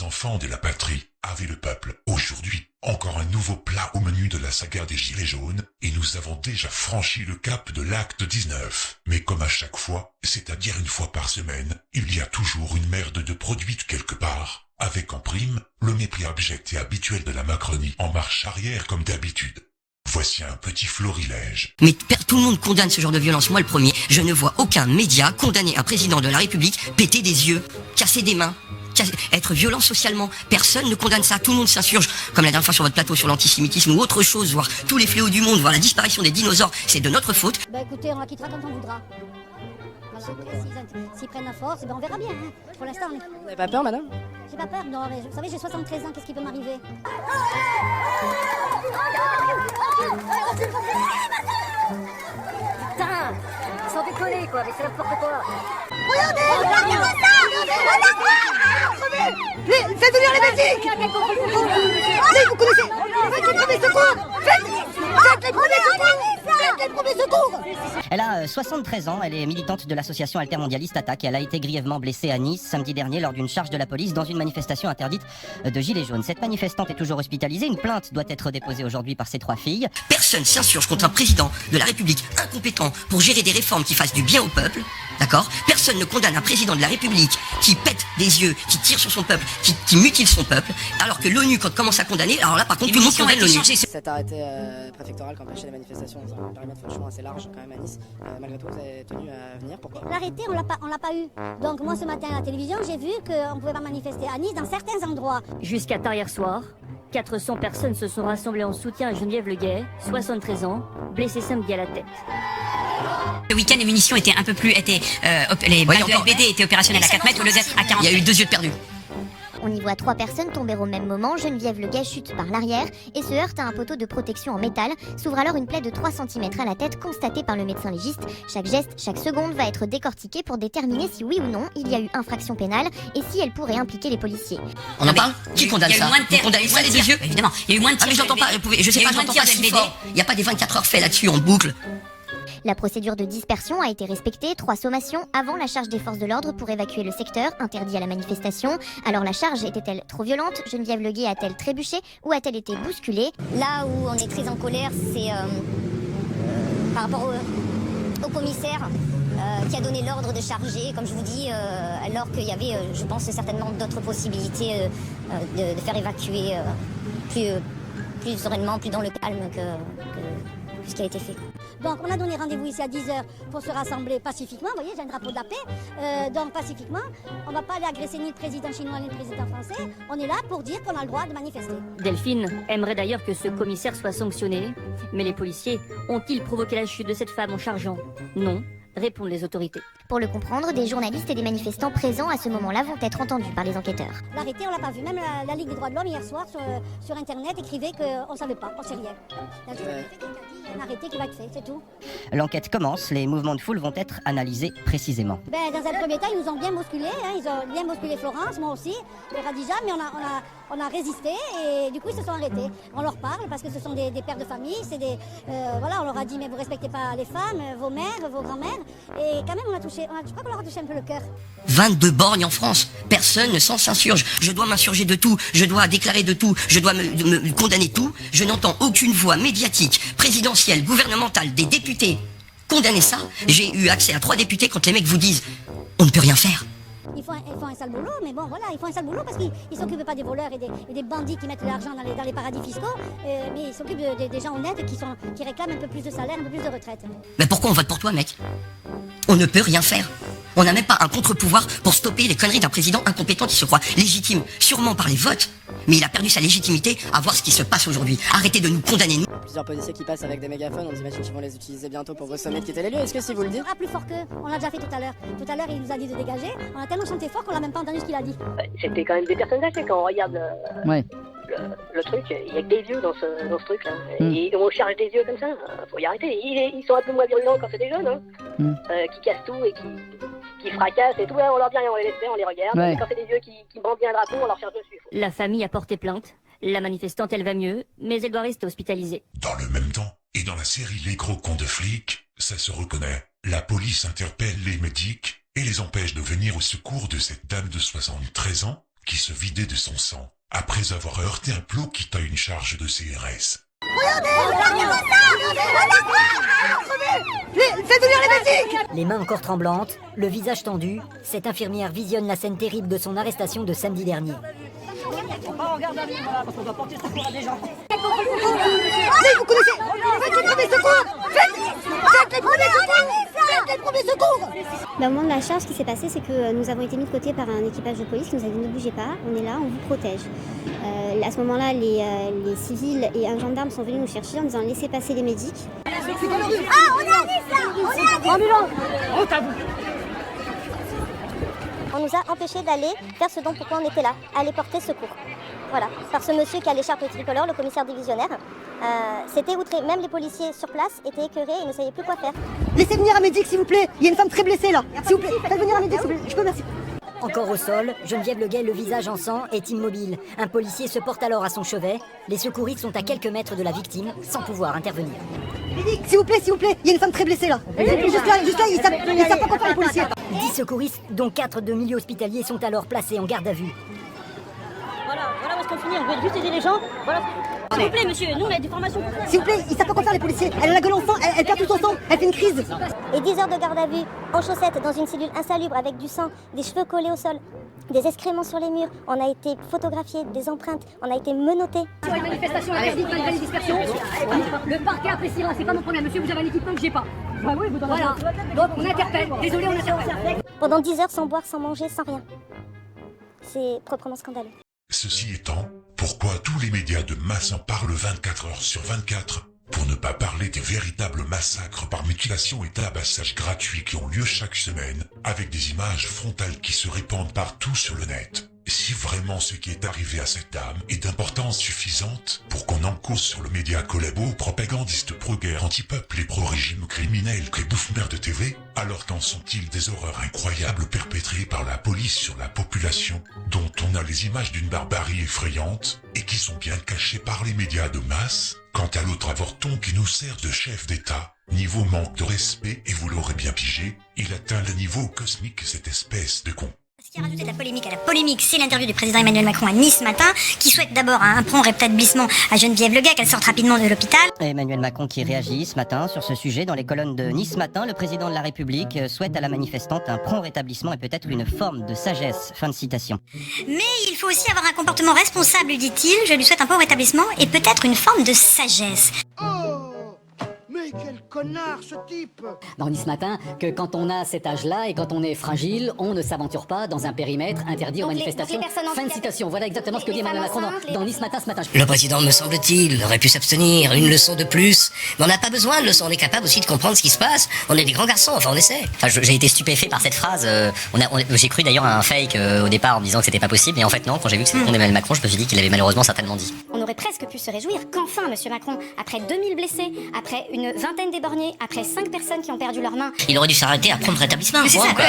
enfants de la patrie, avait le peuple. Aujourd'hui, encore un nouveau plat au menu de la saga des Gilets jaunes, et nous avons déjà franchi le cap de l'acte 19. Mais comme à chaque fois, c'est-à-dire une fois par semaine, il y a toujours une merde de produite quelque part, avec en prime, le mépris abject et habituel de la Macronie en marche arrière comme d'habitude. Voici un petit florilège. Mais tout le monde condamne ce genre de violence, moi le premier. Je ne vois aucun média condamner un président de la République péter des yeux, casser des mains, être violent socialement. Personne ne condamne ça, tout le monde s'insurge. Comme la dernière fois sur votre plateau sur l'antisémitisme ou autre chose, voir tous les fléaux du monde, voir la disparition des dinosaures, c'est de notre faute. Bah écoutez, on la quittera quand on voudra. S'ils prennent la force, on verra bien. Hein. Pour l'instant, on est... Vous n'avez pas peur, madame? J'ai pas peur, non, mais vous savez, j'ai 73 ans, qu'est-ce qui peut m'arriver? Putain, ils sont décollés quoi, mais c'est n'importe quoi. Regardez-moi ça. Faites venir les médics. Vous connaissez. Faites les premiers secours. Faites les premiers secours. Faites les premiers secours. Elle a 73 ans, elle est militante de l'association altermondialiste Attaque. Elle a été grièvement blessée à Nice samedi dernier lors d'une charge de la police dans une manifestation interdite de Gilets jaunes. Cette manifestante est toujours hospitalisée. Une plainte doit être déposée aujourd'hui par ses 3 filles. Personne s'insurge contre un président de la République incompétent pour gérer des réformes qui fassent du bien au peuple. D'accord? Personne ne condamne un président de la République qui pète des yeux, qui tire sur son peuple, qui mutile son peuple, alors que l'ONU, quand commence à condamner, alors là par contre tout le monde condamne l'ONU. Cet arrêté préfectoral qui empêchait les manifestations dans un périmètre franchement assez large quand même à Nice, malgré tout vous avez tenu à venir, pourquoi? L'arrêté, on l'a pas eu. Donc moi ce matin à la télévision, j'ai vu qu'on pouvait pas manifester à Nice dans certains endroits. Jusqu'à tard hier soir, 400 personnes se sont rassemblées en soutien à Geneviève Leguet, 73 ans, blessée samedi à la tête. Le week-end, les munitions étaient un peu plus... les balles de LBD étaient opérationnelles à 4 mètres au lieu d'être à 40 Il y a eu mètres. 2 yeux de perdus. On y voit 3 personnes tomber au même moment. Geneviève Leguet chute par l'arrière et se heurte à un poteau de protection en métal. S'ouvre alors une plaie de 3 cm à la tête constatée par le médecin légiste. Chaque geste, chaque seconde va être décortiqué pour déterminer si oui ou non il y a eu infraction pénale et si elle pourrait impliquer les policiers. On en parle? Qui condamne ça? Vous condamnez ça les 2 yeux? Évidemment, il y a eu moins de Ah tirs. mais j'entends pas, je sais pas, j'entends pas si fort. Il n'y a pas des 24 heures faits là-dessus en boucle. La procédure de dispersion a été respectée, 3 sommations avant la charge des forces de l'ordre pour évacuer le secteur, interdit à la manifestation. Alors la charge était-elle trop violente? Geneviève Leguet a-t-elle trébuché ou a-t-elle été bousculée? Là où on est très en colère, c'est par rapport au commissaire qui a donné l'ordre de charger, comme je vous dis, alors qu'il y avait, je pense, certainement d'autres possibilités de faire évacuer plus sereinement, plus dans le calme que ce qui a été fait. Donc on a donné rendez-vous ici à 10h pour se rassembler pacifiquement. Vous voyez, j'ai un drapeau de la paix. Donc pacifiquement, on ne va pas aller agresser ni le président chinois ni le président français. On est là pour dire qu'on a le droit de manifester. Delphine aimerait d'ailleurs que ce commissaire soit sanctionné, mais les policiers ont-ils provoqué la chute de cette femme en chargeant? Non, répondent les autorités. Pour le comprendre, des journalistes et des manifestants présents à ce moment-là vont être entendus par les enquêteurs. L'arrêté, on l'a pas vu. Même la Ligue des droits de l'homme hier soir sur Internet écrivait qu'on ne savait pas, on ne sait rien. La juge a dit qu'il y a un arrêté qui va être fait, c'est tout. L'enquête commence, les mouvements de foule vont être analysés précisément. Dans un premier temps, ils nous ont bien bousculé, hein, ils ont bien bousculé Florence, moi aussi, et Radija, mais on a résisté et du coup ils se sont arrêtés. On leur parle parce que ce sont des pères de famille, voilà, on leur a dit mais vous respectez pas les femmes, vos mères, vos grand-mères, et quand même je crois qu'on leur a touché un peu le cœur. 22 borgnes en France, personne ne s'insurge. Je dois m'insurger de tout, je dois déclarer de tout, je dois me condamner tout. Je n'entends aucune voix médiatique, présidentielle, gouvernementale, des députés condamner ça. J'ai eu accès à 3 députés quand les mecs vous disent on ne peut rien faire. Ils font un sale boulot, mais bon voilà, ils font un sale boulot parce qu'ils ne s'occupent pas des voleurs et des bandits qui mettent de l'argent dans les paradis fiscaux, mais ils s'occupent des gens honnêtes qui réclament un peu plus de salaire, un peu plus de retraite. Mais pourquoi on vote pour toi, mec? On ne peut rien faire. On n'a même pas un contre-pouvoir pour stopper les conneries d'un président incompétent qui se croit légitime, sûrement par les votes, mais il a perdu sa légitimité à voir ce qui se passe aujourd'hui. Arrêtez de nous condamner, nous. Plusieurs policiers qui passent avec des mégaphones, on imagine qu'ils vont les utiliser bientôt pour vous sommer de quitter les lieux. Est-ce que si vous le dites? On sera plus fort qu'eux, on l'a déjà fait tout à l'heure. Tout à l'heure, il nous a dit de dégager, on a tellement chanté fort qu'on l'a même pas entendu ce qu'il a dit. C'était quand même des personnes âgées quand on regarde Ouais. le truc, il y a que des vieux dans ce truc là. Et on charge des yeux comme ça, faut y arrêter. Ils sont un peu moins virulents quand c'est des jeunes, qui cassent tout et qui fracassent et tout. On leur dit rien, on les laisse faire, on les regarde. Ouais. Et quand c'est des vieux qui brandissent un drapeau, on leur cherche dessus. La famille a porté plainte. La manifestante, elle va mieux, mais elle doit rester hospitalisée. Dans le même temps, et dans la série Les gros cons de flics, ça se reconnaît. La police interpelle les médics et les empêche de venir au secours de cette dame de 73 ans qui se vidait de son sang après avoir heurté un plot quittant une charge de CRS. Faites venir les médics! Les mains encore tremblantes, le visage tendu, cette infirmière visionne la scène terrible de son arrestation de samedi dernier. On part en garde à vue, voilà, parce qu'on doit porter secours à des gens. Allez, vous connaissez! Faites les premiers secours! Faites les premiers secours! Faites les premiers secours! Au moment de la charge, ce qui s'est passé, c'est que nous avons été mis de côté par un équipage de police qui nous a dit ne bougez pas, on est là, on vous protège. À ce moment-là, les civils et un gendarme sont venus nous chercher en disant laissez passer les médics. Ah, on est à Nice là! On est à Nice! Ambulance! On t'avoue! On nous a empêchés d'aller faire ce dont pourquoi on était là, aller porter secours. Voilà, par ce monsieur qui a l'écharpe tricolore, le commissaire divisionnaire. C'était outré, même les policiers sur place étaient écœurés et ne savaient plus quoi faire. Laissez venir un médic s'il vous plaît, il y a une femme très blessée là. S'il vous plaît, faites venir un médic s'il vous plaît, je peux merci. Encore au sol, Geneviève Leguet, le visage en sang, est immobile. Un policier se porte alors à son chevet. Les secouristes sont à quelques mètres de la victime, sans pouvoir intervenir. S'il vous plaît, il y a une femme très blessée là. Juste là, ils savent pas quoi faire les policiers. 10 secouristes, dont 4 de milieu hospitalier, sont alors placés en garde à vue. Voilà où est-ce qu'on finit, on veut juste aider les gens. Voilà. S'il vous plaît, monsieur, nous on a des formations. S'il vous plaît, ils savent pas quoi faire les policiers. Elle a la gueule en sang, elle perd tout son sang, elle fait une crise. Et 10 heures de garde à vue, en chaussettes, dans une cellule insalubre avec du sang, des cheveux collés au sol, des excréments sur les murs, on a été photographiés, des empreintes, on a été menottés. Une manifestation interdite malgré les dispersions. Le parquet appréciera, c'est pas mon problème. Monsieur, vous avez un équipement que j'ai pas. Bah oui, Voilà, donc on interpelle. Désolé, on interpelle. Pendant 10 heures sans boire, sans manger, sans rien. C'est proprement scandaleux. Ceci étant, pourquoi tous les médias de masse en parlent 24 heures sur 24 ? Pour ne pas parler des véritables massacres par mutilation et tabassage gratuits qui ont lieu chaque semaine, avec des images frontales qui se répandent partout sur le net. Si vraiment ce qui est arrivé à cette dame est d'importance suffisante pour qu'on en cause sur le média collabo propagandiste pro-guerre, anti-peuple et pro-régime criminel que bouffe-mère de TV, alors qu'en sont-ils des horreurs incroyables perpétrées par la police sur la population, dont on a les images d'une barbarie effrayante et qui sont bien cachées par les médias de masse? Quant à l'autre avorton qui nous sert de chef d'État, niveau manque de respect, et vous l'aurez bien pigé, il atteint le niveau cosmique cette espèce de con. Ce qui a rajouté de la polémique à la polémique, c'est l'interview du président Emmanuel Macron à Nice ce matin, qui souhaite d'abord un prompt rétablissement à Geneviève Leguet, qu'elle sorte rapidement de l'hôpital. Emmanuel Macron qui réagit ce matin sur ce sujet dans les colonnes de Nice Matin. Le président de la République souhaite à la manifestante un prompt rétablissement et peut-être une forme de sagesse. Fin de citation. Mais il faut aussi avoir un comportement responsable, dit-il. Je lui souhaite un prompt rétablissement et peut-être une forme de sagesse. Mais quel connard ce type! On dit ce matin que quand on a cet âge-là et quand on est fragile, on ne s'aventure pas dans un périmètre interdit aux manifestations. Fin de citation. Voilà exactement ce que dit Emmanuel Macron dans Nice Matin ce matin. Le président, me semble-t-il, aurait pu s'abstenir. Une leçon de plus. Mais on n'a pas besoin de leçon. On est capable aussi de comprendre ce qui se passe. On est des grands garçons. Enfin, on essaie. Enfin, j'ai été stupéfait par cette phrase. J'ai cru d'ailleurs à un fake au départ en me disant que c'était pas possible. Et en fait, non. Quand j'ai vu que c'était Emmanuel Macron, je me suis dit qu'il avait malheureusement certainement dit. On aurait presque pu se réjouir qu'enfin, monsieur Macron, après 2000 blessés, après une vingtaine d'éborgnés, après 5 personnes qui ont perdu leurs mains. Il aurait dû s'arrêter à prendre rétablissement. C'est ça, quoi.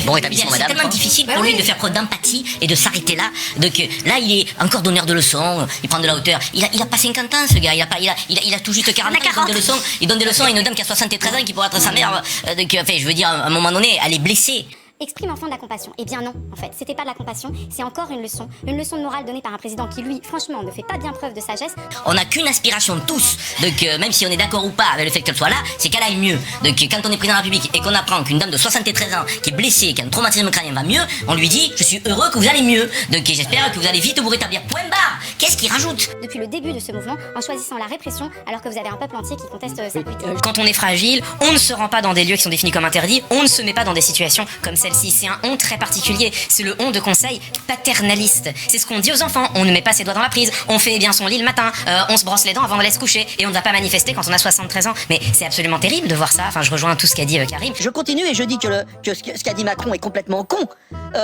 Bon rétablissement, madame. C'est tellement difficile pour lui de faire preuve d'empathie et de s'arrêter là. Donc là, il est encore donneur de leçons. Il prend de la hauteur. Il a pas 50 ans, ce gars. Il a tout juste 40 ans. Il donne des leçons. Il donne des leçons à une dame qui a 73 ans qui pourrait être sa mère. Donc, enfin, je veux dire, à un moment donné, elle est blessée. Exprime enfin de la compassion. Eh bien non, en fait, c'était pas de la compassion, c'est encore une leçon de morale donnée par un président qui, lui, franchement, ne fait pas bien preuve de sagesse. On n'a qu'une aspiration tous, donc même si on est d'accord ou pas avec le fait qu'elle soit là, c'est qu'elle aille mieux. Donc quand on est président de la République et qu'on apprend qu'une dame de 73 ans qui est blessée, qui a un traumatisme crânien va mieux, on lui dit je suis heureux que vous allez mieux. Donc j'espère que vous allez vite vous rétablir. Point barre. Qu'est-ce qu'il rajoute? Depuis le début de ce mouvement, en choisissant la répression, alors que vous avez un peuple entier qui conteste sa politique. Quand on est fragile, on ne se rend pas dans des lieux qui sont définis comme interdits, on ne se met pas dans des situations comme celle-ci. C'est un on très particulier, c'est le on de conseil paternaliste. C'est ce qu'on dit aux enfants, on ne met pas ses doigts dans la prise, on fait bien son lit le matin, on se brosse les dents avant d'aller se coucher et on ne va pas manifester quand on a 73 ans. Mais c'est absolument terrible de voir ça, enfin je rejoins tout ce qu'a dit Karim. Je continue et je dis que ce qu'a dit Macron est complètement con,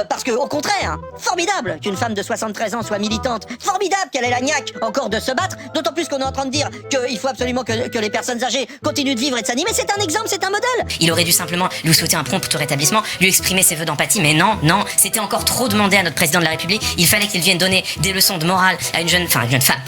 parce que au contraire, formidable qu'une femme de 73 ans soit militante, formidable qu'elle ait la niaque encore de se battre, d'autant plus qu'on est en train de dire qu'il faut absolument que les personnes âgées continuent de vivre et de s'animer. C'est un exemple, c'est un modèle. Il aurait dû simplement lui souhaiter un prompt rétablissement, lui exprimer exprimer ses vœux d'empathie, mais non, c'était encore trop demandé à notre président de la République. Il fallait qu'il vienne donner des leçons de morale à une femme, à une femme,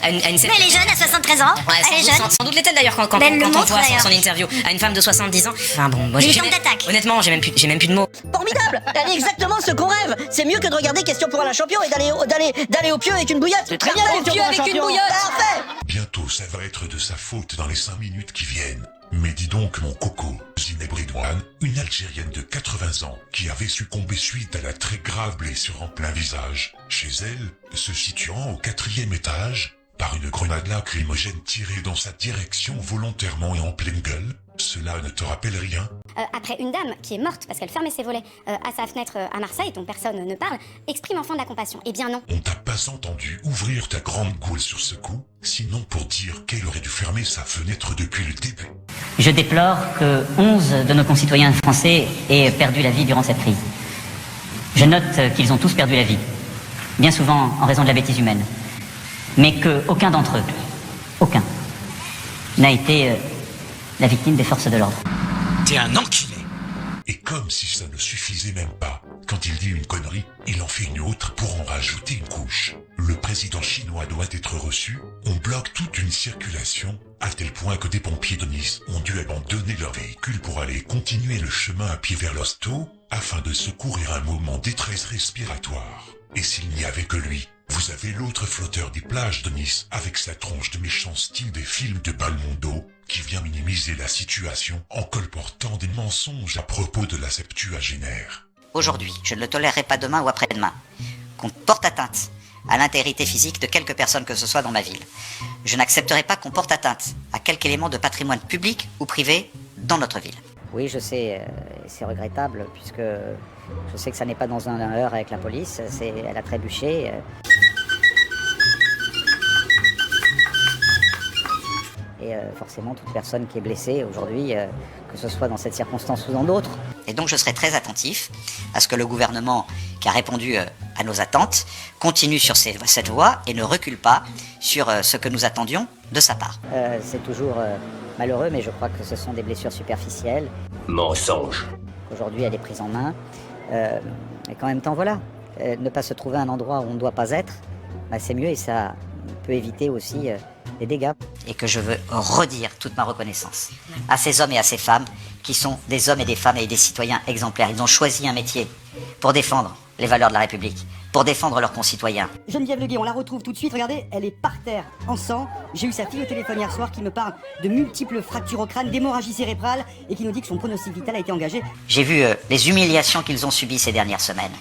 à une Mais elle est jeune, à 73 ans. Ouais, Elle est jeune. sans doute l'est-elle d'ailleurs quand Mais elle le on montre, voit d'ailleurs. son interview. À une femme de 70 ans. Enfin bon, moi Une jambe d'attaque. Honnêtement, j'ai même plus de mots. Formidable. Elle est exactement ce qu'on rêve. C'est mieux que de regarder Question pour un champion et d'aller au pieu avec une bouillotte. C'est très bien, Question pour un champion. Parfait. Bientôt, ça va être de sa faute dans les 5 minutes qui viennent. Mais dis donc, mon coco, Zineb Redouane, une Algérienne de 80 ans qui avait succombé suite à la très grave blessure en plein visage. Chez elle, se situant au 4e étage, par une grenade lacrymogène tirée dans sa direction volontairement et en pleine gueule. Cela ne te rappelle rien? Après, une dame qui est morte parce qu'elle fermait ses volets à sa fenêtre à Marseille, dont personne ne parle, exprime enfin de la compassion. Eh bien non. On t'a pas entendu ouvrir ta grande gueule sur ce coup, sinon pour dire qu'elle aurait dû fermer sa fenêtre depuis le début. Je déplore que 11 de nos concitoyens français aient perdu la vie durant cette crise. Je note qu'ils ont tous perdu la vie, bien souvent en raison de la bêtise humaine, mais qu'aucun d'entre eux, aucun, n'a été la victime des forces de l'ordre. T'es un enculé. Et comme si ça ne suffisait même pas, quand il dit une connerie, il en fait une autre pour en rajouter une couche. Le président chinois doit être reçu, on bloque toute une circulation, à tel point que des pompiers de Nice ont dû abandonner leur véhicule pour aller continuer le chemin à pied vers l'hosto, afin de secourir un moment détresse respiratoire. Et s'il n'y avait que lui, vous avez l'autre flotteur des plages de Nice, avec sa tronche de méchant style des films de Balmondo, qui vient minimiser la situation en colportant des mensonges à propos de la septuagénaire. Aujourd'hui, je ne le tolérerai pas demain ou après-demain, qu'on porte atteinte à l'intégrité physique de quelque personne que ce soit dans ma ville. Je n'accepterai pas qu'on porte atteinte à quelque élément de patrimoine public ou privé dans notre ville. Oui, je sais, c'est regrettable, puisque je sais que ça n'est pas dans un heure avec la police, elle a trébuché. Et forcément, toute personne qui est blessée aujourd'hui, que ce soit dans cette circonstance ou dans d'autres. Et donc je serai très attentif à ce que le gouvernement, qui a répondu à nos attentes, continue sur cette voie et ne recule pas sur ce que nous attendions de sa part. C'est toujours malheureux, mais je crois que ce sont des blessures superficielles. Mensonge. Aujourd'hui, elle est prise en main. Et qu'en même temps, voilà, ne pas se trouver à un endroit où on ne doit pas être, bah, c'est mieux et ça peut éviter aussi des dégâts. Et que je veux redire toute ma reconnaissance à ces hommes et à ces femmes qui sont des hommes et des femmes et des citoyens exemplaires. Ils ont choisi un métier pour défendre les valeurs de la République, pour défendre leurs concitoyens. Geneviève Le Guay, on la retrouve tout de suite. Regardez, elle est par terre, en sang. J'ai eu sa fille au téléphone hier soir qui me parle de multiples fractures au crâne, d'hémorragie cérébrale et qui nous dit que son pronostic vital a été engagé. J'ai vu les humiliations qu'ils ont subies ces dernières semaines.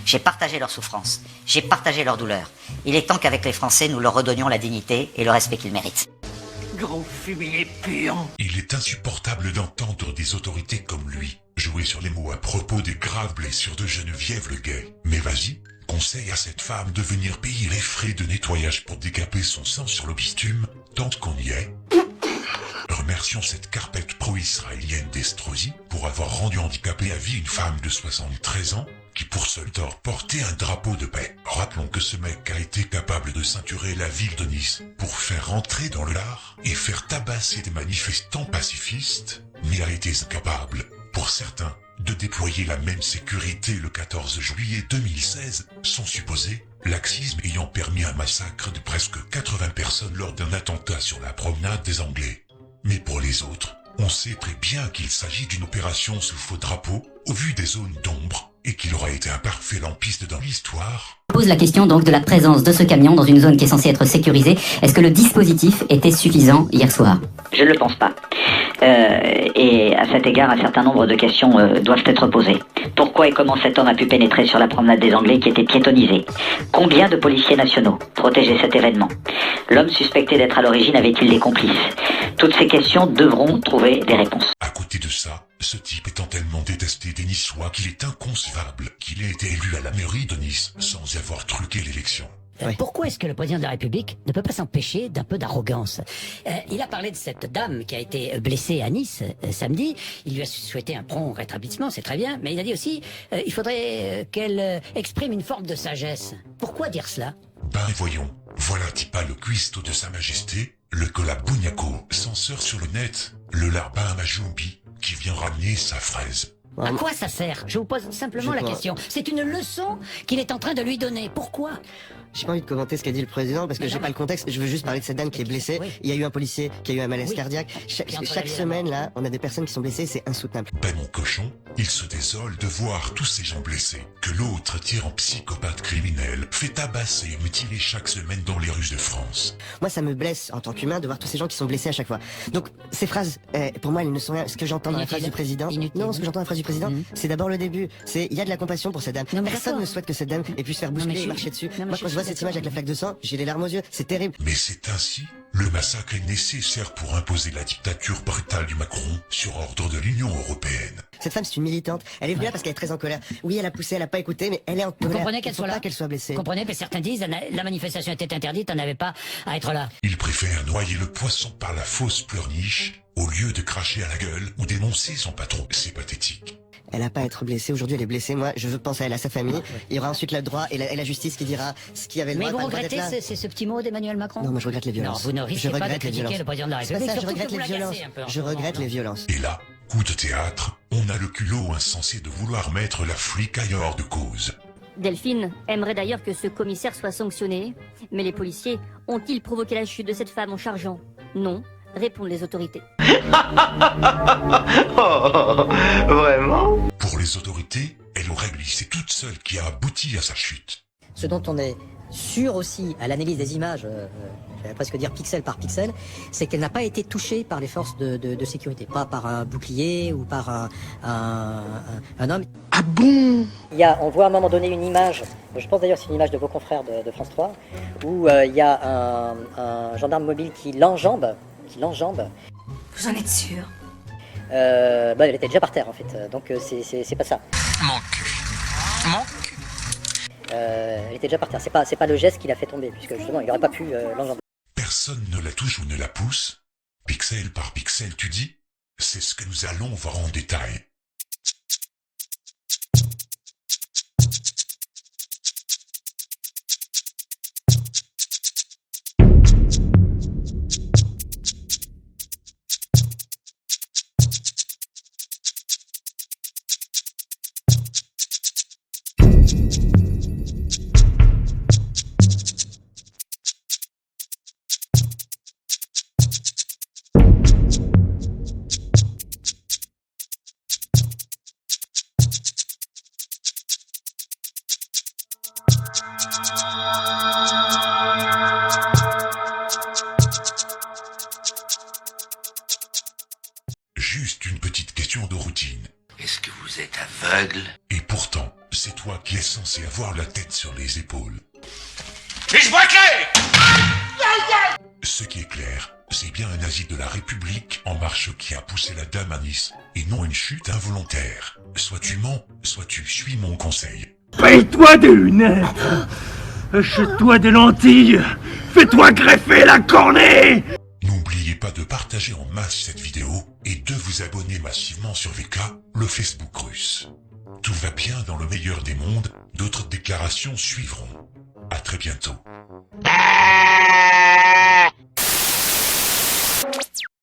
J'ai partagé leurs souffrances, j'ai partagé leurs douleurs. Il est temps qu'avec les Français, nous leur redonnions la dignité et le respect qu'ils méritent. Gros fumier puant. Il est insupportable d'entendre des autorités comme lui jouer sur les mots à propos des graves blessures de Geneviève Le Guay. Mais vas-y, conseille à cette femme de venir payer les frais de nettoyage pour décaper son sang sur le bitume, tant qu'on y est. Remercions cette carpette pro-israélienne d'Estrosi pour avoir rendu handicapée à vie une femme de 73 ans qui pour seul tort portait un drapeau de paix. Rappelons que ce mec a été capable de ceinturer la ville de Nice pour faire rentrer dans l'art et faire tabasser des manifestants pacifistes, mais a été incapable, pour certains, de déployer la même sécurité le 14 juillet 2016, sans supposer, laxisme ayant permis un massacre de presque 80 personnes lors d'un attentat sur la promenade des Anglais. Mais pour les autres, on sait très bien qu'il s'agit d'une opération sous faux drapeau, au vu des zones d'ombre, et qu'il aura été un parfait lampiste dans l'histoire. Pose la question donc de la présence de ce camion dans une zone qui est censée être sécurisée. Est-ce que le dispositif était suffisant hier soir? Je ne le pense pas. Et à cet égard, un certain nombre de questions doivent être posées. Pourquoi et comment cet homme a pu pénétrer sur la promenade des Anglais qui était piétonnisée? Combien de policiers nationaux protégeaient cet événement? L'homme suspecté d'être à l'origine avait-il des complices? Toutes ces questions devront trouver des réponses. À côté de ça, ce type étant tellement détesté des Niçois qu'il est inconcevable qu'il ait été élu à la mairie de Nice sans y avoir truqué l'élection. Pourquoi est-ce que le président de la République ne peut pas s'empêcher d'un peu d'arrogance? Il a parlé de cette dame qui a été blessée à Nice samedi. Il lui a souhaité un prompt rétablissement, c'est très bien. Mais il a dit aussi il faudrait qu'elle exprime une forme de sagesse. Pourquoi dire cela? Ben voyons, voilà Tipa le cuistot de sa majesté, le Cola Bouniaco, censeur sur le net, le larbin Majumbi, qui vient ramener sa fraise. À quoi ça sert? Je vous pose simplement la question. C'est une leçon qu'il est en train de lui donner. Pourquoi? J'ai pas envie de commenter ce qu'a dit le président parce que j'ai pas le contexte. Je veux juste parler de cette dame qui est blessée. Il y a eu un policier qui a eu un malaise cardiaque. Chaque semaine, là, on a des personnes qui sont blessées, c'est insoutenable. Ben mon cochon, il se désole de voir tous ces gens blessés, que l'autre tire en psychopathe criminel, fait tabasser et mutiler chaque semaine dans les rues de France. Moi, ça me blesse en tant qu'humain de voir tous ces gens qui sont blessés à chaque fois. Donc, ces phrases, pour moi, elles ne sont rien. Ce que j'entends dans la phrase du président, non, ce que j'entends dans la phrase du président, c'est d'abord le début. C'est, il y a de la compassion pour cette dame. Personne ne souhaite que cette dame puisse faire bousculer et marcher dessus. Moi, quand je vois cette image avec la flaque de sang, j'ai les larmes aux yeux. C'est terrible. Mais c'est ainsi. Le massacre est nécessaire pour imposer la dictature brutale du Macron sur ordre de l'Union européenne. Cette femme, c'est une militante. Elle est venue là parce qu'elle est très en colère. Oui, elle a poussé, elle a pas écouté, mais elle est en colère. Vous comprenez qu'elle soit là? Qu'elle soit blessée. Vous comprenez que certains disent la manifestation était interdite, on n'avait pas à être là. Il préfère noyer le poisson par la fausse pleurniche au lieu de cracher à la gueule ou dénoncer son patron. C'est pathétique. Elle a pas à être blessée. Aujourd'hui, elle est blessée. Moi, je veux penser à elle, à sa famille. Il y aura ensuite le droit et la justice qui dira ce qui avait le droit. Mais vous regrettez ce petit mot d'Emmanuel Macron? Non, moi je regrette les violences. Non, vous ne risquez pas de critiquer le président de la République. Je regrette les violences. Je regrette les violences. Et là, coup de théâtre, on a le culot insensé de vouloir mettre la flic ailleurs de cause. Delphine aimerait d'ailleurs que ce commissaire soit sanctionné, mais les policiers ont-ils provoqué la chute de cette femme en chargeant? Non, répondent les autorités. Oh, vraiment? Pour les autorités, elle aurait glissé toute seule qui a abouti à sa chute. Ce dont on est sûr aussi à l'analyse des images, j'allais presque dire pixel par pixel, c'est qu'elle n'a pas été touchée par les forces de sécurité, pas par un bouclier ou par un homme. Ah bon? On voit à un moment donné une image, je pense d'ailleurs c'est une image de vos confrères de France 3, où il y a un gendarme mobile qui l'enjambe. Vous en êtes sûr? Elle était déjà par terre en fait, donc c'est pas ça. Elle était déjà par terre, c'est pas le geste qui l'a fait tomber, puisque justement il aurait pas pu l'enjamber. Personne ne la touche ou ne la pousse. Pixel par pixel, tu dis? C'est ce que nous allons voir en détail. Juste une petite question de routine. Est-ce que vous êtes aveugle? Et pourtant, c'est toi qui es censé avoir la tête sur les épaules. Mais je vois clair! Ce qui est clair, c'est bien un nazi de la République En Marche qui a poussé la dame à Nice, et non une chute involontaire. Soit tu mens, soit tu suis mon conseil. Paye-toi des lunettes! Achète-toi des lentilles! Fais-toi greffer la cornée! N'oubliez pas de partager en masse cette vidéo et de vous abonner massivement sur VK, le Facebook russe. Tout va bien dans le meilleur des mondes, d'autres déclarations suivront. À très bientôt.